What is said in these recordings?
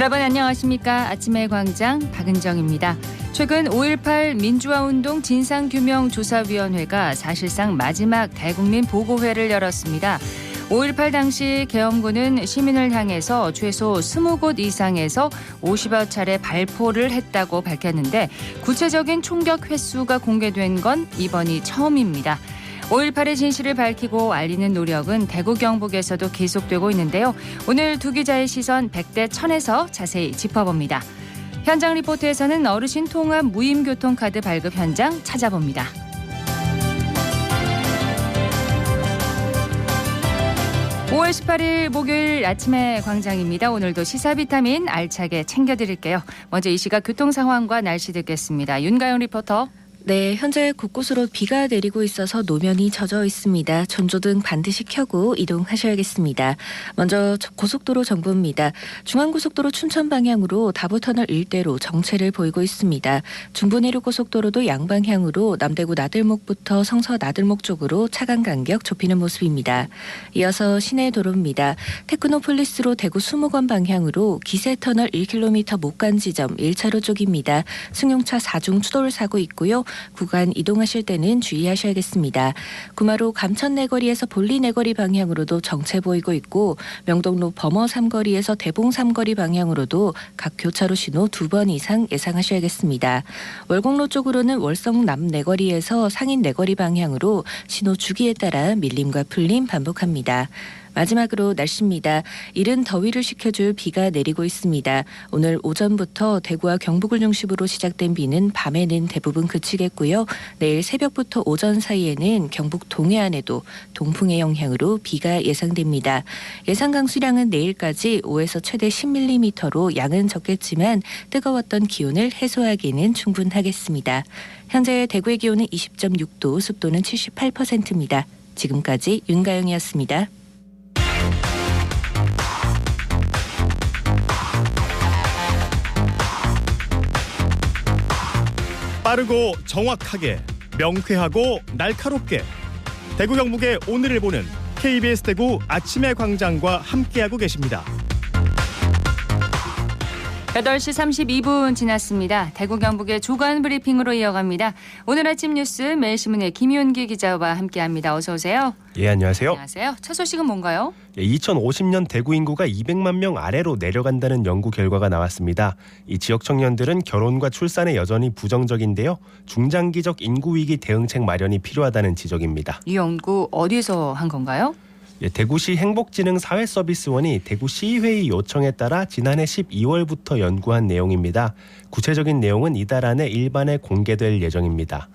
여러분 안녕하십니까? 아침의 광장 박은정입니다. 최근 5.18 민주화운동 진상규명조사위원회가 사실상 마지막 대국민 보고회를 열었습니다. 5.18 당시 계엄군은 시민을 향해서 최소 20곳 이상에서 50여 차례 발포를 했다고 밝혔는데 구체적인 총격 횟수가 공개된 건 이번이 처음입니다. 5.18의 진실을 밝히고 알리는 노력은 대구 경북에서도 계속되고 있는데요. 오늘 두 기자의 시선 100대 1000에서 자세히 짚어봅니다. 현장 리포트에서는 어르신 통합 무임교통카드 발급 현장 찾아봅니다. 5월 18일 목요일 아침의 광장입니다. 오늘도 시사 비타민 알차게 챙겨드릴게요. 먼저 이 시각 교통 상황과 날씨 듣겠습니다. 윤가영 리포터. 네, 현재 곳곳으로 비가 내리고 있어서 노면이 젖어 있습니다. 전조등 반드시 켜고 이동하셔야겠습니다. 먼저 고속도로 정보입니다. 중앙고속도로 춘천 방향으로 다부터널 일대로 정체를 보이고 있습니다. 중부내륙고속도로도 양방향으로 남대구 나들목부터 성서 나들목 쪽으로 차간 간격 좁히는 모습입니다. 이어서 시내도로입니다. 테크노폴리스로 대구 수목원 방향으로 기세터널 1km 못 간 지점 1차로 쪽입니다. 승용차 4중 추돌 사고 있고요. 구간 이동하실 때는 주의하셔야겠습니다. 구마로 감천내거리에서 볼리내거리 방향으로도 정체 보이고 있고 명동로 범어 삼거리에서 대봉 삼거리 방향으로도 각 교차로 신호 2번 이상 예상하셔야겠습니다. 월곡로 쪽으로는 월성 남내거리에서 상인내거리 방향으로 신호 주기에 따라 밀림과 풀림 반복합니다. 마지막으로 날씨입니다. 이른 더위를 식혀줄 비가 내리고 있습니다. 오늘 오전부터 대구와 경북을 중심으로 시작된 비는 밤에는 대부분 그치겠고요. 내일 새벽부터 오전 사이에는 경북 동해안에도 동풍의 영향으로 비가 예상됩니다. 예상 강수량은 내일까지 5에서 최대 10mm로 양은 적겠지만 뜨거웠던 기온을 해소하기는 충분하겠습니다. 현재 대구의 기온은 20.6도, 습도는 78%입니다. 지금까지 윤가영이었습니다. 빠르고 정확하게, 명쾌하고 날카롭게 대구 경북의 오늘을 보는 KBS 대구 아침의 광장과 함께하고 계십니다. 8시 32분 지났습니다. 대구 경북의 주간 브리핑으로 이어갑니다. 오늘 아침 뉴스 매일신문의 김윤기 기자와 함께합니다. 어서 오세요. 예, 안녕하세요. 안녕하세요. 첫 소식은 뭔가요? 2050년 대구 인구가 200만 명 아래로 내려간다는 연구 결과가 나왔습니다. 이 지역 청년들은 결혼과 출산에 여전히 부정적인데요. 중장기적 인구 위기 대응책 마련이 필요하다는 지적입니다. 이 연구 어디서 한 건가요? 대구시 행복진흥사회서비스원이 대구시의회의 요청에 따라 지난해 12월부터 연구한 내용입니다. 구체적인 내용은 이달 안에 일반에 공개될 예정입니다.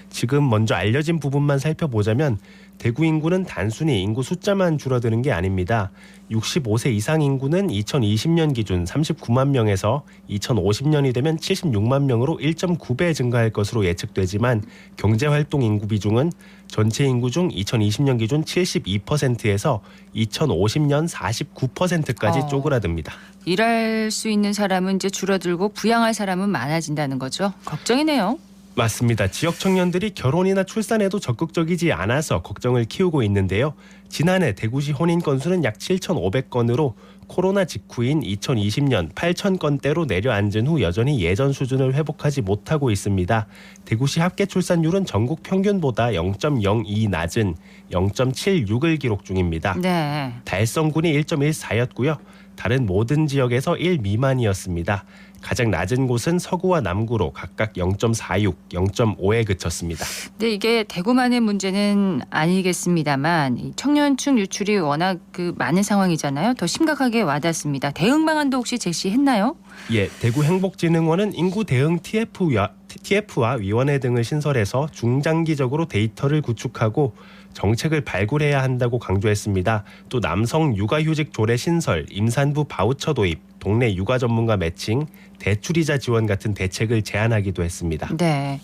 지금 먼저 알려진 부분만 살펴보자면 대구 인구는 단순히 인구 숫자만 줄어드는 게 아닙니다. 65세 이상 인구는 2020년 기준 39만 명에서 2050년이 되면 76만 명으로 1.9배 증가할 것으로 예측되지만 경제활동 인구 비중은 전체 인구 중 2020년 기준 72%에서 2050년 49%까지 쪼그라듭니다. 일할 수 있는 사람은 이제 줄어들고 부양할 사람은 많아진다는 거죠. 걱정이네요. 맞습니다. 지역 청년들이 결혼이나 출산에도 적극적이지 않아서 걱정을 키우고 있는데요. 지난해 대구시 혼인 건수는 약 7,500건으로 코로나 직후인 2020년 8,000건대로 내려앉은 후 여전히 예전 수준을 회복하지 못하고 있습니다. 대구시 합계 출산율은 전국 평균보다 0.02 낮은 0.76을 기록 중입니다. 네. 달성군이 1.14였고요. 다른 모든 지역에서 1 미만이었습니다. 가장 낮은 곳은 서구와 남구로 각각 0.46, 0.5에 그쳤습니다. 근데 이게 대구만의 문제는 아니겠습니다만 청년층 유출이 워낙 많은 상황이잖아요. 더 심각하게 와닿습니다. 대응 방안도 혹시 제시했나요? 예, 대구 행복진흥원은 인구 대응 TF와 위원회 등을 신설해서 중장기적으로 데이터를 구축하고 정책을 발굴해야 한다고 강조했습니다. 또 남성 육아휴직 조례 신설, 임산부 바우처 도입, 동네 육아 전문가 매칭, 대출이자 지원 같은 대책을 제안하기도 했습니다. 네,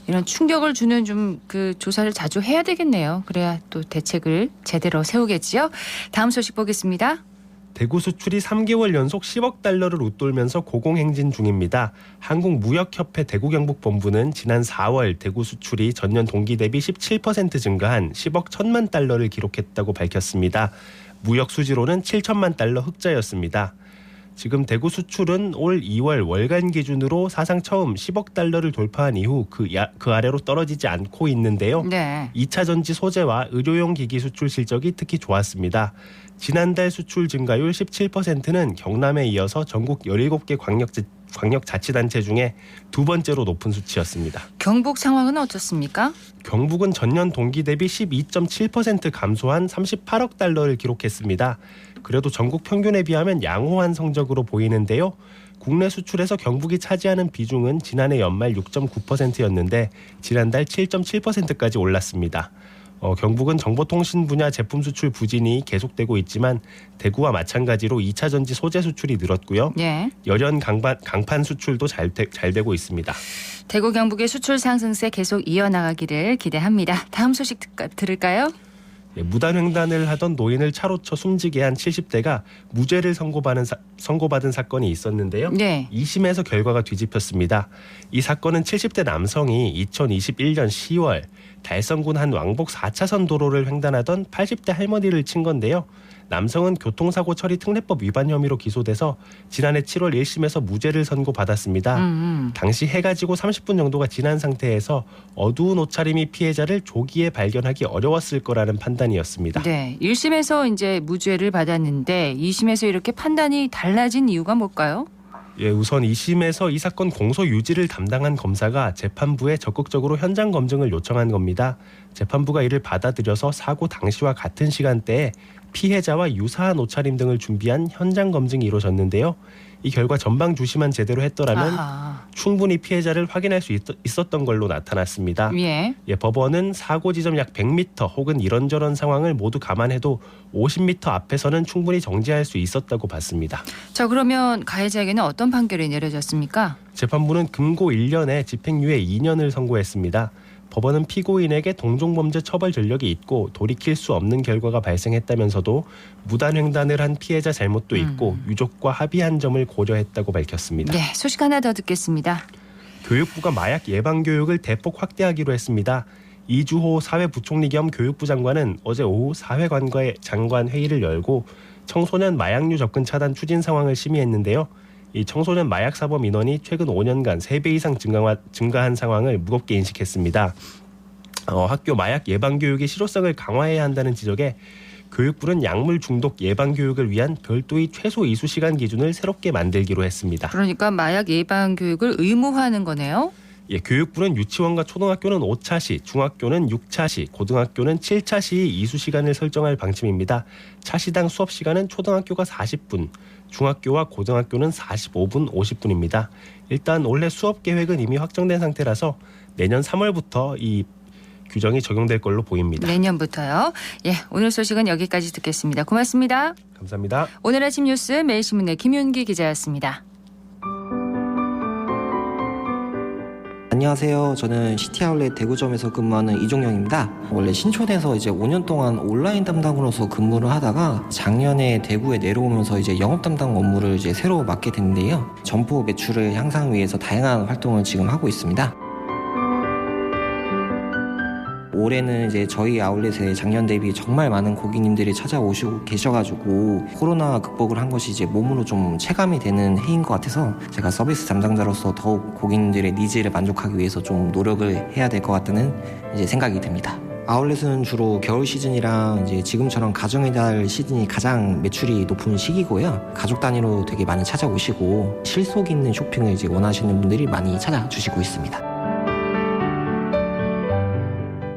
이런 충격을 주는 좀 조사를 자주 해야 되겠네요. 그래야 또 대책을 제대로 세우겠지요. 다음 소식 보겠습니다. 대구 수출이 3개월 연속 10억 달러를 웃돌면서 고공행진 중입니다. 한국무역협회 대구경북본부는 지난 4월 대구 수출이 전년 동기 대비 17% 증가한 10억 1천만 달러를 기록했다고 밝혔습니다. 무역 수지로는 7천만 달러 흑자였습니다. 지금 대구 수출은 올 2월 월간 기준으로 사상 처음 10억 달러를 돌파한 이후 그 아래로 떨어지지 않고 있는데요. 네. 2차 전지 소재와 의료용 기기 수출 실적이 특히 좋았습니다. 지난달 수출 증가율 17%는 경남에 이어서 전국 17개 광역자치단체 중에 두 번째로 높은 수치였습니다. 경북 상황은 어떻습니까? 경북은 전년 동기 대비 12.7% 감소한 38억 달러를 기록했습니다. 그래도 전국 평균에 비하면 양호한 성적으로 보이는데요. 국내 수출에서 경북이 차지하는 비중은 지난해 연말 6.9%였는데 지난달 7.7%까지 올랐습니다. 경북은 정보통신 분야 제품 수출 부진이 계속되고 있지만 대구와 마찬가지로 2차 전지 소재 수출이 늘었고요. 네. 열연 강판 수출도 잘 되고 있습니다. 대구 경북의 수출 상승세 계속 이어나가기를 기대합니다. 다음 소식 들을까요? 무단횡단을 하던 노인을 차로 쳐 숨지게 한 70대가 무죄를 선고받은 사건이 있었는데요. 네. 2심에서 결과가 뒤집혔습니다. 이 사건은 70대 남성이 2021년 10월 달성군 한 왕복 4차선 도로를 횡단하던 80대 할머니를 친 건데요. 남성은 교통사고 처리 특례법 위반 혐의로 기소돼서 지난해 7월 1심에서 무죄를 선고받았습니다. 당시 해가 지고 30분 정도가 지난 상태에서 어두운 옷차림이 피해자를 조기에 발견하기 어려웠을 거라는 판단이었습니다. 네. 1심에서 이제 무죄를 받았는데 2심에서 이렇게 판단이 달라진 이유가 뭘까요? 우선 2심에서 이 사건 공소 유지를 담당한 검사가 재판부에 적극적으로 현장 검증을 요청한 겁니다. 재판부가 이를 받아들여서 사고 당시와 같은 시간대에 피해자와 유사한 옷차림 등을 준비한 현장 검증이 이루어졌는데요. 이 결과 전방 주시만 제대로 했더라면 충분히 피해자를 확인할 수 있었던 걸로 나타났습니다. 예. 법원은 사고 지점 약 100m 혹은 이런저런 상황을 모두 감안해도 50m 앞에서는 충분히 정지할 수 있었다고 봤습니다. 자, 그러면 가해자에게는 어떤 판결이 내려졌습니까? 재판부는 금고 1년에 집행유예 2년을 선고했습니다. 법원은 피고인에게 동종범죄 처벌 전력이 있고 돌이킬 수 없는 결과가 발생했다면서도 무단횡단을 한 피해자 잘못도 있고 유족과 합의한 점을 고려했다고 밝혔습니다. 네, 소식 하나 더 듣겠습니다. 교육부가 마약 예방 교육을 대폭 확대하기로 했습니다. 이주호 사회부총리 겸 교육부 장관은 어제 오후 사회관과의 장관 회의를 열고 청소년 마약류 접근 차단 추진 상황을 심의했는데요. 이 청소년 마약 사범 인원이 최근 5년간 3배 이상 증가한 상황을 무겁게 인식했습니다. 학교 마약 예방 교육의 실효성을 강화해야 한다는 지적에 교육부는 약물 중독 예방 교육을 위한 별도의 최소 이수 시간 기준을 새롭게 만들기로 했습니다. 그러니까 마약 예방 교육을 의무화하는 거네요. 교육부는 유치원과 초등학교는 5차시, 중학교는 6차시, 고등학교는 7차시 이수 시간을 설정할 방침입니다. 차시당 수업 시간은 초등학교가 40분, 중학교와 고등학교는 45분, 50분입니다. 일단 올해 수업 계획은 이미 확정된 상태라서 내년 3월부터 이 규정이 적용될 걸로 보입니다. 내년부터요. 오늘 소식은 여기까지 듣겠습니다. 고맙습니다. 감사합니다. 오늘 아침 뉴스 매일신문의 김윤기 기자였습니다. 안녕하세요. 저는 시티아울렛 대구점에서 근무하는 이종영입니다. 원래 신촌에서 이제 5년 동안 온라인 담당으로서 근무를 하다가 작년에 대구에 내려오면서 이제 영업 담당 업무를 이제 새로 맡게 됐는데요. 점포 매출을 향상 위해서 다양한 활동을 지금 하고 있습니다. 올해는 이제 저희 아울렛에 작년 대비 정말 많은 고객님들이 찾아오시고 계셔가지고 코로나 극복을 한 것이 이제 몸으로 좀 체감이 되는 해인 것 같아서 제가 서비스 담당자로서 더욱 고객님들의 니즈를 만족하기 위해서 좀 노력을 해야 될 것 같다는 이제 생각이 듭니다. 아울렛은 주로 겨울 시즌이랑 이제 지금처럼 가정의 달 시즌이 가장 매출이 높은 시기고요. 가족 단위로 되게 많이 찾아오시고 실속 있는 쇼핑을 이제 원하시는 분들이 많이 찾아주시고 있습니다.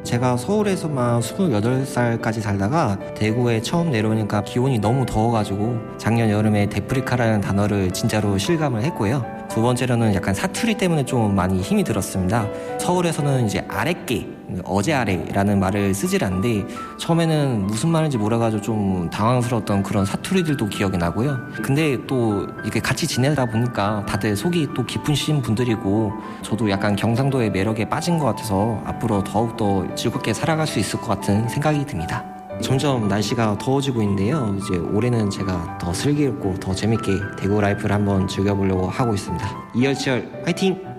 제가 서울에서만 28살까지 살다가 대구에 처음 내려오니까 기온이 너무 더워가지고 작년 여름에 데프리카라는 단어를 진짜로 실감을 했고요. 두 번째로는 약간 사투리 때문에 좀 많이 힘이 들었습니다. 서울에서는 이제 아랫게, 어제 아래라는 말을 쓰질 않는데 처음에는 무슨 말인지 몰라가지고 좀 당황스러웠던 그런 사투리들도 기억이 나고요. 근데 또 이렇게 같이 지내다 보니까 다들 속이 또 깊으신 분들이고 저도 약간 경상도의 매력에 빠진 것 같아서 앞으로 더욱더 즐겁게 살아갈 수 있을 것 같은 생각이 듭니다. 점점 날씨가 더워지고 있는데요. 이제 올해는 제가 더 슬기롭고 더 재밌게 대구 라이프를 한번 즐겨보려고 하고 있습니다. 이열치열 화이팅!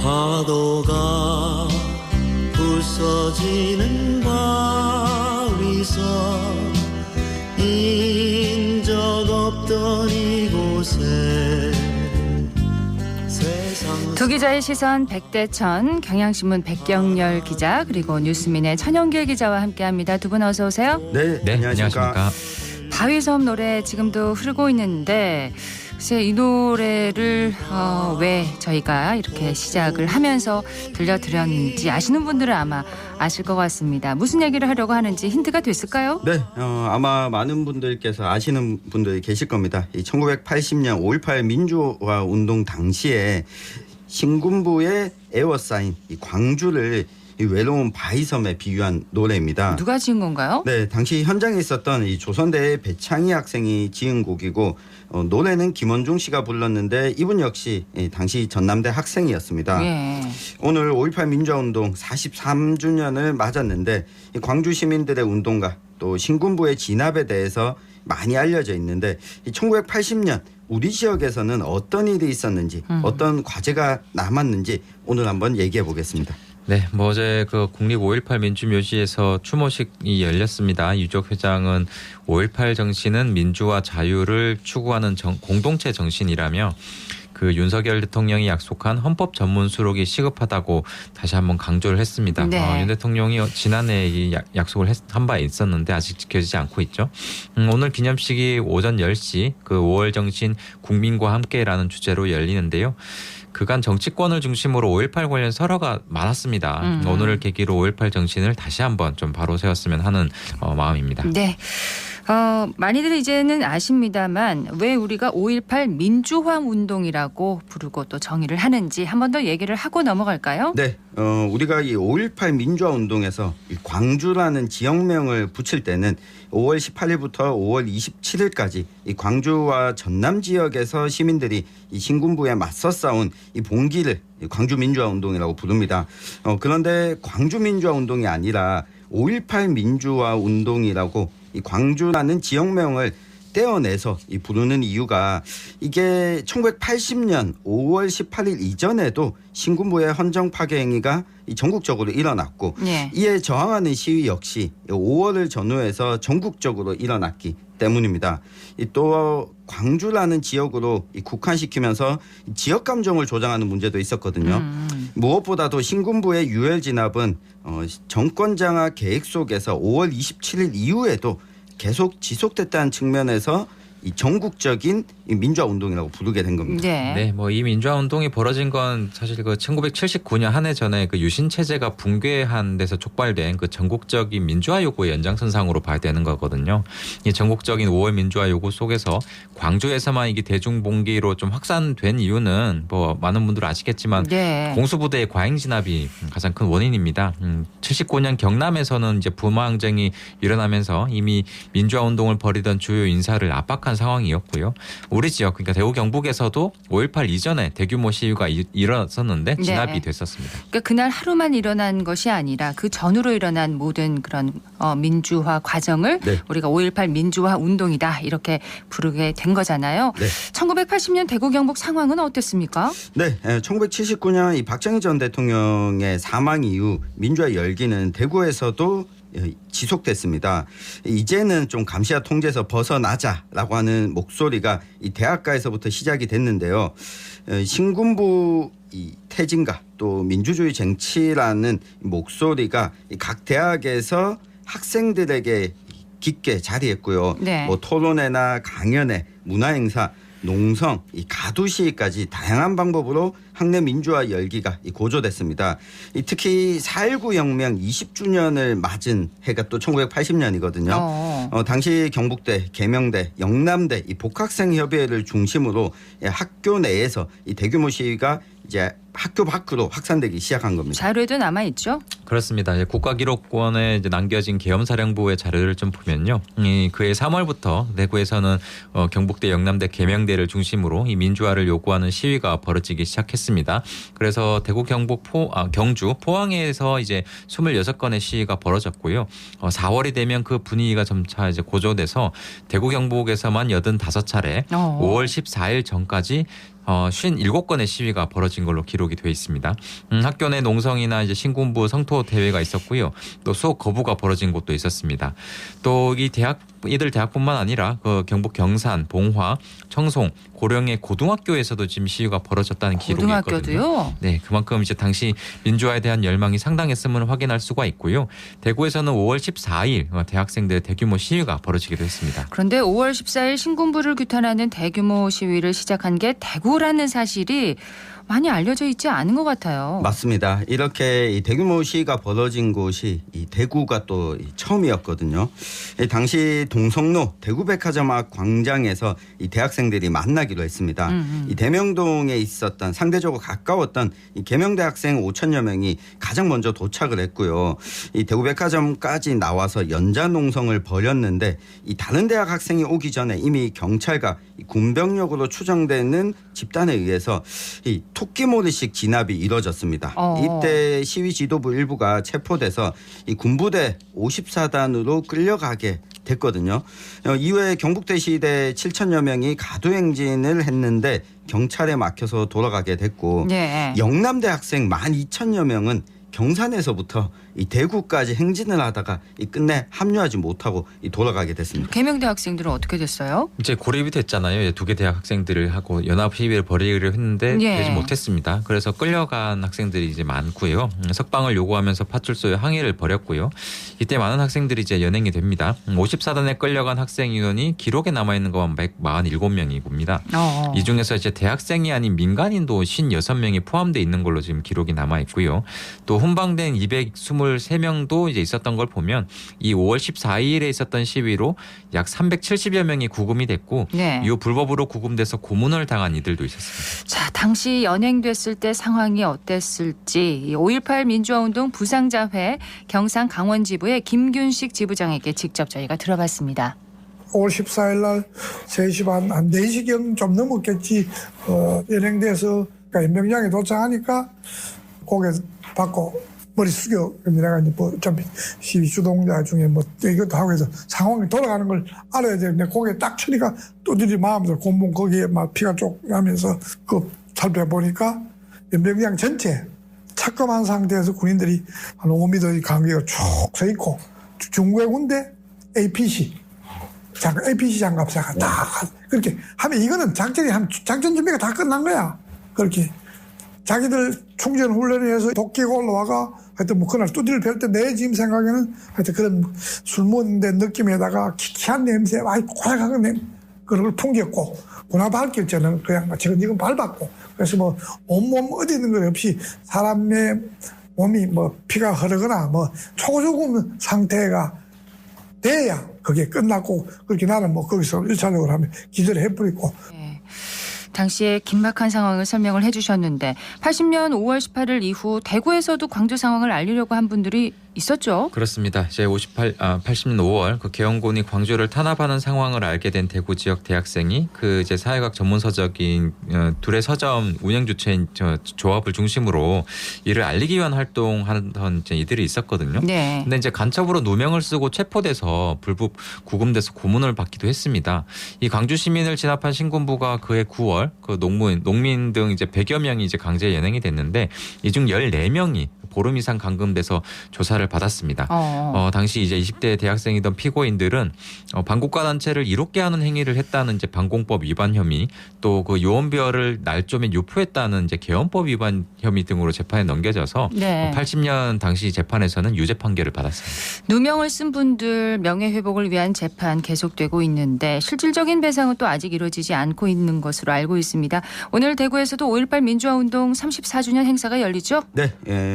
파도가 부서지는 바위섬 인적 없던 이곳에 두 기자의 시선 백대천, 경향신문 백경열 기자 그리고 뉴스민의 천영길 기자와 함께합니다. 두 분 어서 오세요. 네, 안녕하십니까. 바위섬 노래 지금도 흐르고 있는데 글쎄 이 노래를 왜 저희가 이렇게 시작을 하면서 들려드렸는지 아시는 분들은 아마 아실 것 같습니다. 무슨 얘기를 하려고 하는지 힌트가 됐을까요? 네, 아마 많은 분들께서 아시는 분들이 계실 겁니다. 이 1980년 5.18 민주화 운동 당시에 신군부의 에워싸인 이 광주를 이 외로운 바위섬에 비유한 노래입니다. 누가 지은 건가요? 네, 당시 현장에 있었던 이 조선대의 배창희 학생이 지은 곡이고 노래는 김원중 씨가 불렀는데 이분 역시 당시 전남대 학생이었습니다. 예. 오늘 5.18 민주화운동 43주년을 맞았는데 이 광주 시민들의 운동과 또 신군부의 진압에 대해서 많이 알려져 있는데 이 1980년 우리 지역에서는 어떤 일이 있었는지 어떤 과제가 남았는지 오늘 한번 얘기해 보겠습니다. 네, 어제 그 국립 5.18 민주묘지에서 추모식이 열렸습니다. 유족 회장은 5.18 정신은 민주와 자유를 추구하는 공동체 정신이라며 그 윤석열 대통령이 약속한 헌법 전문 수록이 시급하다고 다시 한번 강조를 했습니다. 네. 윤 대통령이 지난해 이 약속을 한 바 있었는데 아직 지켜지지 않고 있죠. 오늘 기념식이 오전 10시 그 5월 정신 국민과 함께라는 주제로 열리는데요. 그간 정치권을 중심으로 5.18 관련 설화가 많았습니다. 오늘을 계기로 5.18 정신을 다시 한번 좀 바로 세웠으면 하는 마음입니다. 네. 많이들 이제는 아십니다만 왜 우리가 5.18 민주화 운동이라고 부르고 또 정의를 하는지 한 번 더 얘기를 하고 넘어갈까요? 네, 우리가 이 5.18 민주화 운동에서 이 광주라는 지역명을 붙일 때는 5월 18일부터 5월 27일까지 이 광주와 전남 지역에서 시민들이 이 신군부에 맞서 싸운 이 봉기를 광주 민주화 운동이라고 부릅니다. 그런데 광주 민주화 운동이 아니라 5.18 민주화 운동이라고 이 광주라는 지역명을 떼어내서 이 부르는 이유가 이게 1980년 5월 18일 이전에도 신군부의 헌정 파괴 행위가 전국적으로 일어났고 예. 이에 저항하는 시위 역시 5월을 전후해서 전국적으로 일어났기 때문입니다. 또 광주라는 지역으로 국한시키면서 지역 감정을 조장하는 문제도 있었거든요. 무엇보다도 신군부의 유혈 진압은 정권 장악 계획 속에서 5월 27일 이후에도 계속 지속됐다는 측면에서 이 전국적인 민주화 운동이라고 부르게 된 겁니다. 네. 네, 이 민주화 운동이 벌어진 건 사실 그 1979년 한 해 전에 그 유신 체제가 붕괴한 데서 촉발된 그 전국적인 민주화 요구의 연장선상으로 봐야 되는 거거든요. 이 전국적인 5월 민주화 요구 속에서 광주에서만 이게 대중봉기로 좀 확산된 이유는 많은 분들 아시겠지만 네. 공수부대의 과잉 진압이 가장 큰 원인입니다. 79년 경남에서는 이제 부마항쟁이 일어나면서 이미 민주화 운동을 벌이던 주요 인사를 압박한 상황이었고요. 우리 지역 그러니까 대구 경북에서도 5.18 이전에 대규모 시위가 일어났었는데 진압이 네. 됐었습니다. 그러니까 그날 하루만 일어난 것이 아니라 그 전후로 일어난 모든 그런 민주화 과정을 네. 우리가 5.18 민주화 운동이다 이렇게 부르게 된 거잖아요. 네. 1980년 대구 경북 상황은 어땠습니까? 네, 1979년 이 박정희 전 대통령의 사망 이후 민주화 열기는 대구에서도 지속됐습니다. 이제는 좀 감시와 통제에서 벗어나자라고 하는 목소리가 이 대학가에서부터 시작이 됐는데요. 신군부 이 퇴진과 또 민주주의 쟁취라는 목소리가 각 대학에서 학생들에게 깊게 자리했고요. 네. 토론회나 강연회, 문화행사, 농성, 이 가두시까지 다양한 방법으로 학내 민주화 열기가 고조됐습니다. 특히 4.19 혁명 20주년을 맞은 해가 또 1980년이거든요. 당시 경북대, 계명대, 영남대 이 복학생 협의회를 중심으로 학교 내에서 이 대규모 시위가 이제 학교 밖으로 확산되기 시작한 겁니다. 자료에도 남아 있죠? 그렇습니다. 국가기록원에 이제 남겨진 계엄사령부의 자료를 좀 보면요, 그해 3월부터 대구에서는 경북대, 영남대, 계명대를 중심으로 이 민주화를 요구하는 시위가 벌어지기 시작했습니다. 그래서 대구, 경북, 경주, 포항에서 이제 26건의 시위가 벌어졌고요. 4월이 되면 그 분위기가 점차 이제 고조돼서 대구, 경북에서만 85차례, 5월 14일 전까지 57건의 시위가 벌어진 걸로 기록이 돼 있습니다. 학교 내 농성이나 이제 신군부 성토 대회가 있었고요. 또 수업 거부가 벌어진 곳도 있었습니다. 또 이들 대학뿐만 아니라 그 경북 경산, 봉화, 청송, 고령의 고등학교에서도 지금 시위가 벌어졌다는 기록이 있거든요. 고등학교도요? 네, 그만큼 이제 당시 민주화에 대한 열망이 상당했음을 확인할 수가 있고요. 대구에서는 5월 14일 대학생들의 대규모 시위가 벌어지기도 했습니다. 그런데 5월 14일 신군부를 규탄하는 대규모 시위를 시작한 게 대구라는 사실이 많이 알려져 있지 않은 것 같아요. 맞습니다. 이렇게 이 대규모 시위가 벌어진 곳이 이 대구가 또 처음이었거든요. 이 당시 동성로 대구백화점 앞 광장에서 이 대학생들이 만나기로 했습니다. 이 대명동에 있었던 상대적으로 가까웠던 이 계명대 학생 5천여 명이 가장 먼저 도착을 했고요. 이 대구백화점까지 나와서 연자농성을 벌였는데 이 다른 대학 학생이 오기 전에 이미 경찰과 이 군병력으로 추정되는 집단에 의해서 이 토끼몰이식 진압이 이뤄졌습니다. 이때 시위 지도부 일부가 체포돼서 이 군부대 54단으로 끌려가게 됐거든요. 이후에 경북대시대 7천여 명이 가두행진을 했는데 경찰에 막혀서 돌아가게 됐고 네. 영남대 학생 12,000여 명은 경산에서부터 이 대구까지 행진을 하다가 이 끝내 합류하지 못하고 이 돌아가게 됐습니다. 계명대 학생들은 어떻게 됐어요? 이제 고립이 됐잖아요. 두 개 대학 학생들을 하고 연합 시위를 벌이기로 했는데 예. 되지 못했습니다. 그래서 끌려간 학생들이 이제 많고요. 석방을 요구하면서 파출소에 항의를 벌였고요. 이때 많은 학생들이 이제 연행이 됩니다. 54단에 끌려간 학생 인원이 기록에 남아 있는 것만 147명이고입니다. 이 중에서 이제 대학생이 아닌 민간인도 56명이 포함되어 있는 걸로 지금 기록이 남아 있고요. 또 훈방된 223명도 이제 있었던 걸 보면 이 5월 14일에 있었던 시위로 약 370여 명이 구금이 됐고 네. 이후 불법으로 구금돼서 고문을 당한 이들도 있었습니다. 자, 당시 연행됐을 때 상황이 어땠을지 5.18 민주화운동 부상자회 경상 강원지부의 김균식 지부장에게 직접 저희가 들어봤습니다. 5월 14일 날 3시 반, 한 4시경 좀 넘었겠지. 연행돼서 그러니까 연병장에 도착하니까 고개 받고 머리 숙여. 내가 이제 뭐 좀 시위 주동자 중에 뭐 이것도 하고 해서 상황이 돌아가는 걸 알아야 되는데 고개 딱 치니까 또들이 마음대로 곤봉 거기에 막 피가 쪽 나면서 그 살펴보니까 연병장 전체 착검한 상태에서 군인들이 한 5m 간격으로 쭉 서 있고 중국의 군대 APC 장갑사가 다 그렇게 하면 이거는 작전 준비가 다 끝난 거야. 그렇게 자기들 충전 훈련을 해서 도끼가 올라와가 하여튼 뭐 그날 두드리를 펼 때 내 지금 생각에는 하여튼 그런 술 먹는 데 느낌에다가 키키한 냄새, 고약한 냄새 그런 걸 풍겼고 군화 밝힐 때는 그냥 지금 밟았고 그래서 뭐 온몸 어디 있는 것 없이 사람의 몸이 뭐 피가 흐르거나 뭐 초조금 상태가 돼야 그게 끝났고 그렇게 나는 뭐 거기서 1차적으로 하면 기절을 해버리고 네. 당시에 긴박한 상황을 설명을 해주셨는데 80년 5월 18일 이후 대구에서도 광주 상황을 알리려고 한 분들이 있었죠. 그렇습니다. 이제 80년 5월 그 계엄군이 광주를 탄압하는 상황을 알게 된 대구 지역 대학생이 그 이제 사회학 전문 서적인 둘의 서점 운영 주체인 조합을 중심으로 이를 알리기 위한 활동하던 이제 이들이 있었거든요. 네. 근데 이제 간첩으로 누명을 쓰고 체포돼서 불법 구금돼서 고문을 받기도 했습니다. 이 광주 시민을 진압한 신군부가 그해 9월 그 농민 등 이제 100여 명이 이제 강제 연행이 됐는데 이 중 14명이 보름 이상 감금돼서 조사를 받았습니다. 당시 이제 20대 대학생이던 피고인들은 반국가 단체를 이롭게 하는 행위를 했다는 이제 반공법 위반 혐의, 또 그 요원별을 날조에 유포했다는 이제 계엄법 위반 혐의 등으로 재판에 넘겨져서 네. 80년 당시 재판에서는 유죄 판결을 받았습니다. 누명을 쓴 분들 명예회복을 위한 재판 계속되고 있는데 실질적인 배상은 또 아직 이루어지지 않고 있는 것으로 알고 있습니다. 오늘 대구에서도 5.18 민주화운동 34주년 행사가 열리죠? 네,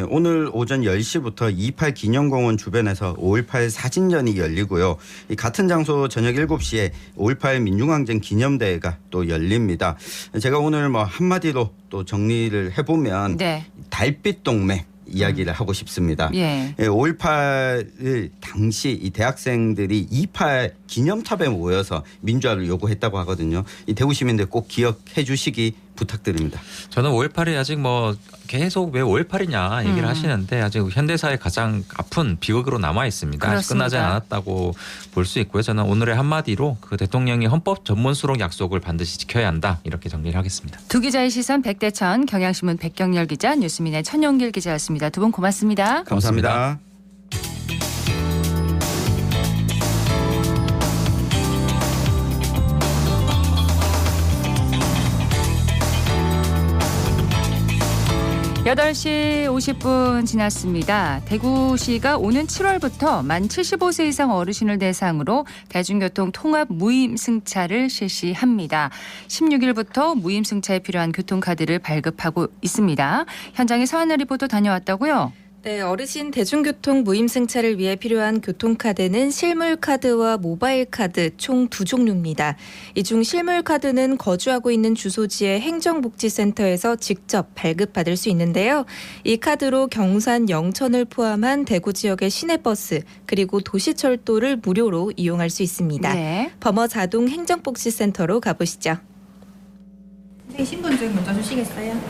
오늘 오전 10시부터 28 기념공원 주변에서 5.18 사진전이 열리고요. 이 같은 장소 저녁 7시에 5.18 민중항쟁 기념대회가 또 열립니다. 제가 오늘 뭐 한마디로 또 정리를 해보면 네. 달빛 동맹 이야기를 하고 싶습니다. 예. 5.18을 당시 이 대학생들이 28 기념탑에 모여서 민주화를 요구했다고 하거든요. 이 대구 시민들 꼭 기억해 주시기 부탁드립니다. 저는 5.18이 아직 뭐 계속 왜 5.18이냐 얘기를 하시는데 아직 현대사의 가장 아픈 비극으로 남아 있습니다. 아직 그렇습니다. 끝나지 않았다고 볼 수 있고요. 저는 오늘의 한마디로 그 대통령이 헌법 전문 수록 약속을 반드시 지켜야 한다 이렇게 정리를 하겠습니다. 두 기자의 시선 백대천, 경향신문 백경열 기자, 뉴스민의 천용길 기자였습니다. 두 분 고맙습니다. 감사합니다. 여덟 시 50분 지났습니다. 대구시가 오는 7월부터 만 75세 이상 어르신을 대상으로 대중교통 통합 무임 승차를 실시합니다. 16일부터 무임 승차에 필요한 교통카드를 발급하고 있습니다. 현장에 서하늘 리포터 다녀왔다고요? 네, 어르신 대중교통 무임 승차를 위해 필요한 교통카드는 실물카드와 모바일카드 총 두 종류입니다. 이 중 실물카드는 거주하고 있는 주소지의 행정복지센터에서 직접 발급받을 수 있는데요. 이 카드로 경산, 영천을 포함한 대구 지역의 시내버스 그리고 도시철도를 무료로 이용할 수 있습니다. 네. 범어 자동 행정복지센터로 가보시죠. 선생님 신분증 먼저 주시겠어요?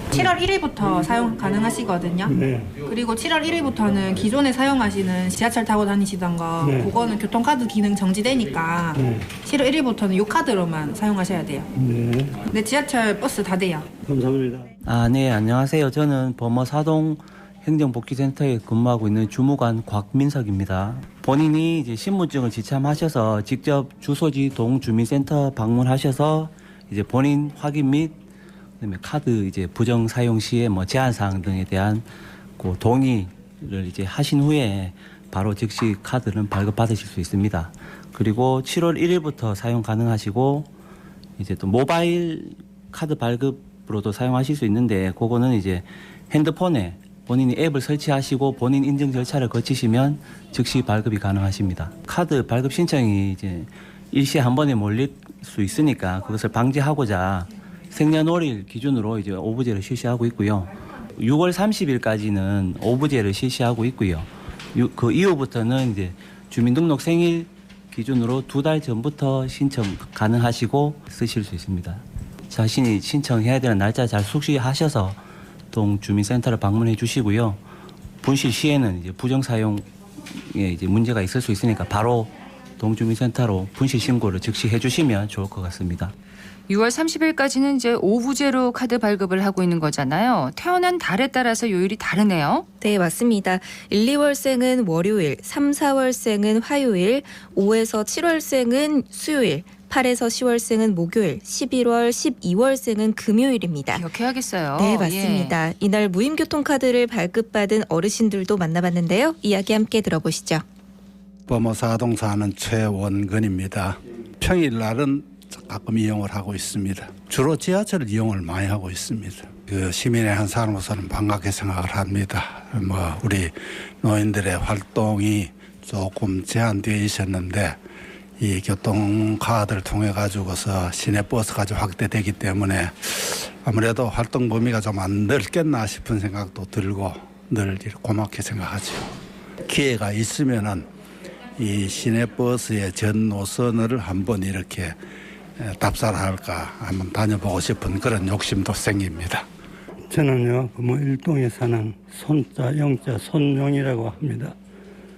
7월 1일부터 사용 가능하시거든요. 네. 그리고 7월 1일부터는 기존에 사용하시는 지하철 타고 다니시던 거 네. 그거는 교통카드 기능 정지되니까 네. 7월 1일부터는 이 카드로만 사용하셔야 돼요. 네. 근데 지하철 버스 다 돼요. 감사합니다. 네, 안녕하세요. 저는 범어 사동 행정복지센터에 근무하고 있는 주무관 곽민석입니다. 본인이 이제 신분증을 지참하셔서 직접 주소지 동주민센터 방문하셔서 이제 본인 확인 및 그다음에 카드 이제 부정 사용 시에 뭐 제한 사항 등에 대한 그 동의를 이제 하신 후에 바로 즉시 카드는 발급받으실 수 있습니다. 그리고 7월 1일부터 사용 가능하시고 이제 또 모바일 카드 발급으로도 사용하실 수 있는데 그거는 이제 핸드폰에 본인이 앱을 설치하시고 본인 인증 절차를 거치시면 즉시 발급이 가능하십니다. 카드 발급 신청이 이제 일시에 한 번에 몰릴 수 있으니까 그것을 방지하고자 생년월일 기준으로 이제 오부제를 실시하고 있고요. 6월 30일까지는 오부제를 실시하고 있고요. 그 이후부터는 이제 주민등록 생일 기준으로 2달 전부터 신청 가능하시고 쓰실 수 있습니다. 자신이 신청해야 되는 날짜 잘 숙지하셔서 동주민센터를 방문해 주시고요. 분실 시에는 이제 부정 사용에 이제 문제가 있을 수 있으니까 바로 동주민센터로 분실 신고를 즉시 해주시면 좋을 것 같습니다. 6월 30일까지는 이제 오부제로 카드 발급을 하고 있는 거잖아요. 태어난 달에 따라서 요일이 다르네요. 네, 맞습니다. 1, 2월생은 월요일, 3, 4월생은 화요일, 5에서 7월생은 수요일, 8에서 10월생은 목요일, 11월, 12월생은 금요일입니다. 기억해야겠어요. 네, 맞습니다. 이날 무임교통카드를 발급받은 어르신들도 만나봤는데요. 이야기 함께 들어보시죠. 범어 사동 사는 최원근입니다. 평일날은 가끔 이용을 하고 있습니다. 주로 지하철을 이용을 많이 하고 있습니다. 그 시민의 한 사람으로서는 반갑게 생각을 합니다. 우리 노인들의 활동이 조금 제한되어 있었는데 이 교통카드를 통해 가지고서 시내버스까지 확대되기 때문에 아무래도 활동 범위가 좀 안 넓겠나 싶은 생각도 들고 늘 고맙게 생각하죠. 기회가 있으면은 이 시내버스의 전 노선을 한번 이렇게 답사할까 한번 다녀보고 싶은 그런 욕심도 생깁니다. 저는요, 일동에 사는 손자, 영자, 손용이라고 합니다.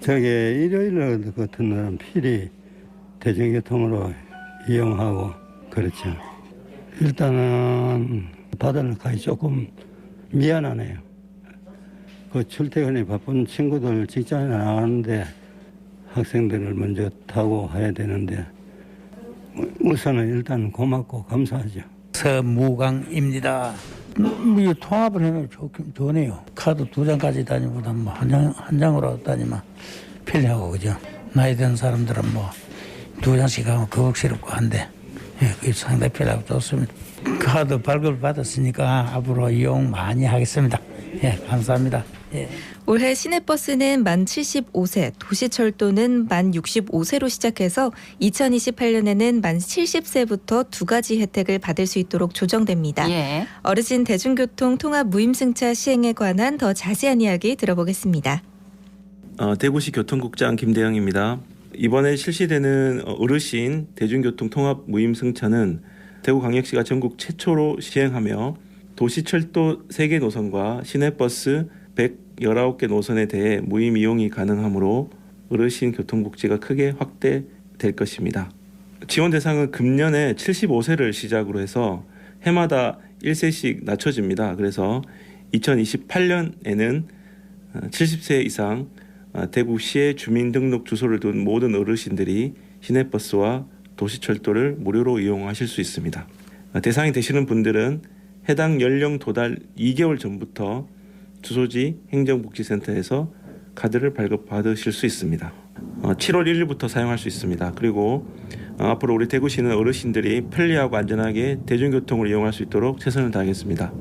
저게 일요일 같은 날은 필히 대중교통으로 이용하고 그렇죠. 일단은 받을 가기 조금 미안하네요. 그 출퇴근이 바쁜 친구들 직장에 나가는데 학생들을 먼저 타고 해야 되는데 우선은 일단 고맙고 감사하죠. 서무강입니다. 통합을 해면 좋네요. 카드 2장까지 다니보다 한 장으로 다니면 편리하고 그죠. 나이 든 사람들은 2장씩 하면 거북스럽고 한데 그게 상당히 편리하고 좋습니다. 카드 발급을 받았으니까 앞으로 이용 많이 하겠습니다. 감사합니다. 올해 시내버스는 만 75세, 도시철도는 만 65세로 시작해서 2028년에는 만 70세부터 2가지 혜택을 받을 수 있도록 조정됩니다. 어르신 대중교통 통합 무임승차 시행에 관한 더 자세한 이야기 들어보겠습니다. 대구시 교통국장 김대영입니다. 이번에 실시되는 어르신 대중교통 통합 무임 승차는 대구광역시가 전국 최초로 시행하며 도시철도 3개 노선과 시내버스 119개 노선에 대해 무임 이용이 가능하므로 어르신 교통복지가 크게 확대될 것입니다. 지원 대상은 금년에 75세를 시작으로 해서 해마다 1세씩 낮춰집니다. 그래서 2028년에는 70세 이상 대구시에 주민등록 주소를 둔 모든 어르신들이 시내버스와 도시철도를 무료로 이용하실 수 있습니다. 대상이 되시는 분들은 해당 연령 도달 2개월 전부터 주소지 행정복지센터에서 카드를 발급받으실 수 있습니다. 7월 1일부터 사용할 수 있습니다. 그리고 앞으로 우리 대구시는 어르신들이 편리하고 안전하게 대중교통을 이용할 수 있도록 최선을 다하겠습니다.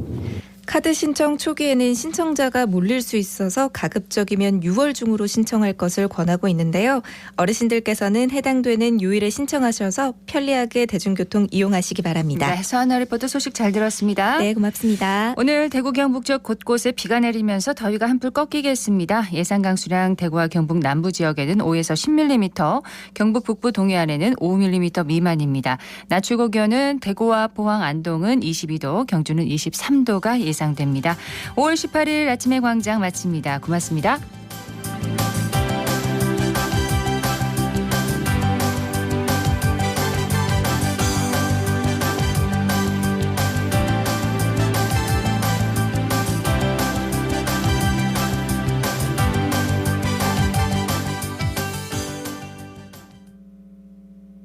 카드 신청 초기에는 신청자가 몰릴 수 있어서 가급적이면 6월 중으로 신청할 것을 권하고 있는데요. 어르신들께서는 해당되는 요일에 신청하셔서 편리하게 대중교통 이용하시기 바랍니다. 네, 서하나 리포터 소식 잘 들었습니다. 네, 고맙습니다. 오늘 대구 경북 쪽 곳곳에 비가 내리면서 더위가 한풀 꺾이겠습니다. 예상 강수량 대구와 경북 남부 지역에는 5에서 10mm, 경북 북부 동해안에는 5mm 미만입니다. 낮 최고 기온은 대구와 포항, 안동은 22도, 경주는 23도가 예상됩니다. 5월 18일 아침의 광장 마칩니다. 고맙습니다.